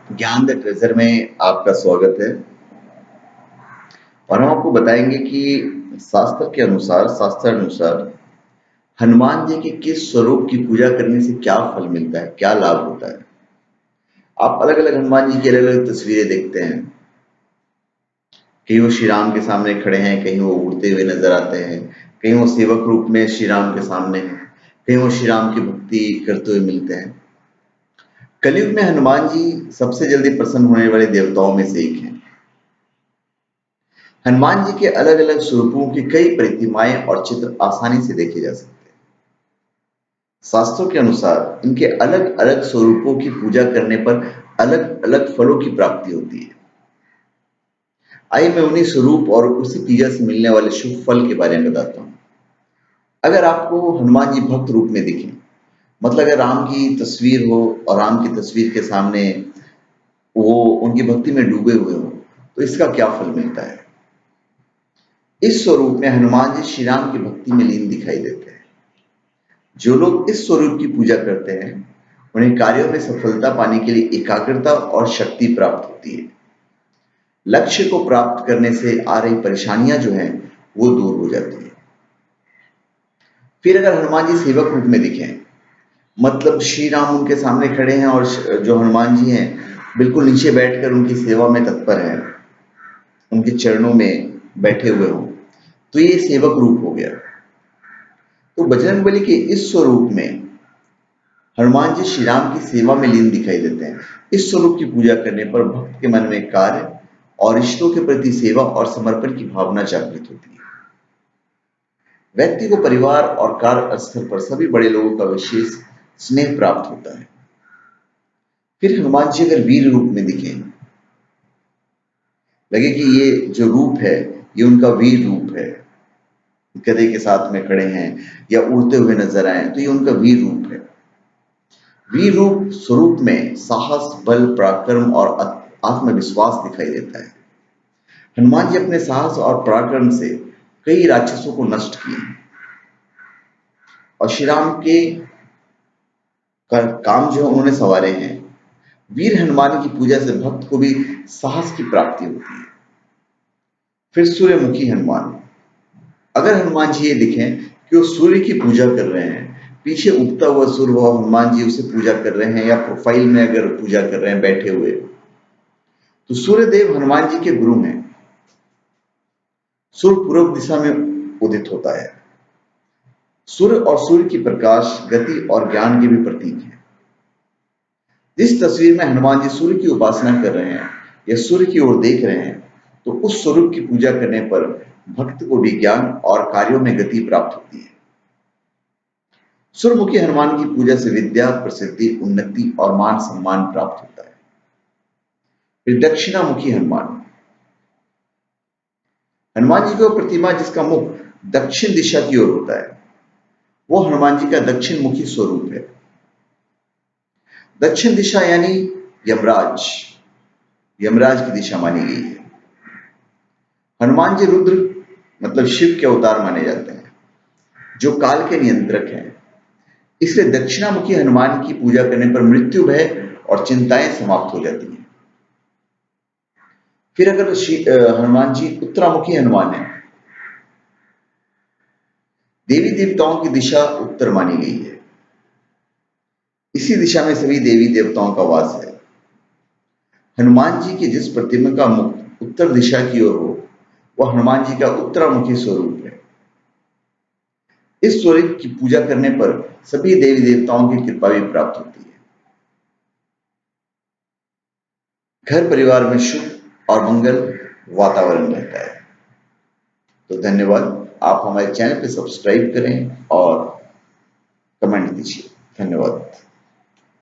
ज्ञान the treasure में आपका स्वागत है। और हम आपको बताएंगे कि शास्त्रानुसार हनुमान जी के किस स्वरूप की पूजा करने से क्या फल मिलता है, क्या लाभ होता है। आप अलग अलग हनुमान जी की अलग अलग तस्वीरें देखते हैं। कहीं वो श्री राम के सामने खड़े हैं, कहीं वो उड़ते हुए नजर आते हैं, कहीं वो सेवक रूप में श्री राम के सामने हैं, कहीं वो श्री राम की भक्ति करते हुए मिलते हैं। कलयुग में हनुमान जी सबसे जल्दी प्रसन्न होने वाले देवताओं में से एक हैं। हनुमान जी के अलग अलग स्वरूपों की कई प्रतिमाएं और चित्र आसानी से देखे जा सकते हैं। शास्त्रों के अनुसार इनके अलग अलग स्वरूपों की पूजा करने पर अलग अलग फलों की प्राप्ति होती है। आइए मैं उन्हीं स्वरूप और उसी पूजा से मिलने वाले शुभ फल के बारे में बताता हूँ। अगर आपको हनुमान जी भक्त रूप में दिखें, मतलब अगर राम की तस्वीर हो और राम की तस्वीर के सामने वो उनकी भक्ति में डूबे हुए हो, तो इसका क्या फल मिलता है। इस स्वरूप में हनुमान जी श्री राम की भक्ति में लीन दिखाई देते हैं। जो लोग इस स्वरूप की पूजा करते हैं उन्हें कार्यों में सफलता पाने के लिए एकाग्रता और शक्ति प्राप्त होती है। लक्ष्य को प्राप्त करने से आ रही परेशानियां जो हैं वो दूर हो जाती है। फिर अगर हनुमान जी सेवक रूप में दिखें, मतलब श्री राम उनके सामने खड़े हैं और जो हनुमान जी हैं बिल्कुल नीचे बैठकर उनकी सेवा में तत्पर हैं, उनके चरणों में बैठे हुए हों, तो ये सेवक रूप हो गया। तो बजरंगबली के इस स्वरूप में हनुमान जी श्री राम की सेवा में लीन दिखाई देते हैं। इस स्वरूप की पूजा करने पर भक्त के मन में कार्य और रिश्तों के प्रति सेवा और समर्पण की भावना जागृत होती है। व्यक्ति को परिवार और कार्य स्थल पर सभी बड़े लोगों का विशेष स्नेह प्राप्त होता है। फिर हनुमान जी अगर वीर रूप में दिखें, लगे कि ये जो रूप है ये उनका वीर रूप है, गधे के साथ में खड़े हैं या उड़ते हुए नजर आए, तो ये उनका वीर रूप है। वीर रूप स्वरूप में साहस, बल, पराक्रम और आत्मविश्वास दिखाई देता है। हनुमान जी अपने साहस और पराक्रम से कई राक्षसों को नष्ट किए और श्री राम के काम जो उन्होंने सवारे हैं। वीर हनुमान की पूजा से भक्त को भी साहस की प्राप्ति होती है। फिर सूर्यमुखी हनुमान, अगर हनुमान जी ये दिखें कि वो सूर्य की पूजा कर रहे हैं, पीछे उगता हुआ सूर्य वो हनुमान जी उसे पूजा कर रहे हैं, या प्रोफाइल में अगर पूजा कर रहे हैं बैठे हुए, तो सूर्यदेव हनुमान जी के गुरु हैं। सूर्य पूर्व दिशा में उदित होता है। सूर्य और सूर्य की प्रकाश गति और ज्ञान के भी प्रतीक है। जिस तस्वीर में हनुमान जी सूर्य की उपासना कर रहे हैं या सूर्य की ओर देख रहे हैं, तो उस स्वरूप की पूजा करने पर भक्त को भी ज्ञान और कार्यों में गति प्राप्त होती है। सूर्यमुखी हनुमान की पूजा से विद्या, प्रसिद्धि, उन्नति और मान सम्मान प्राप्त होता है। फिर दक्षिणामुखी हनुमान, हनुमान जी की प्रतिमा जिसका मुख दक्षिण दिशा की ओर होता है, वो हनुमान जी का दक्षिण मुखी स्वरूप है। दक्षिण दिशा यानी यमराज, यमराज की दिशा मानी गई है। हनुमान जी रुद्र मतलब शिव के अवतार माने जाते हैं, जो काल के नियंत्रक हैं। इसलिए दक्षिणामुखी हनुमान की पूजा करने पर मृत्यु, भय और चिंताएं समाप्त हो जाती हैं। फिर अगर हनुमान जी उत्तरामुखी हनुमान है, देवी देवताओं की दिशा उत्तर मानी गई है। इसी दिशा में सभी देवी देवताओं का वास है। हनुमान जी की जिस प्रतिमा का मुख उत्तर दिशा की ओर हो, वह हनुमान जी का उत्तरामुखी स्वरूप है। इस स्वरूप की पूजा करने पर सभी देवी देवताओं की कृपा भी प्राप्त होती है। घर परिवार में सुख और मंगल वातावरण रहता है। तो धन्यवाद। आप हमारे चैनल पे सब्सक्राइब करें और कमेंट दीजिए। धन्यवाद।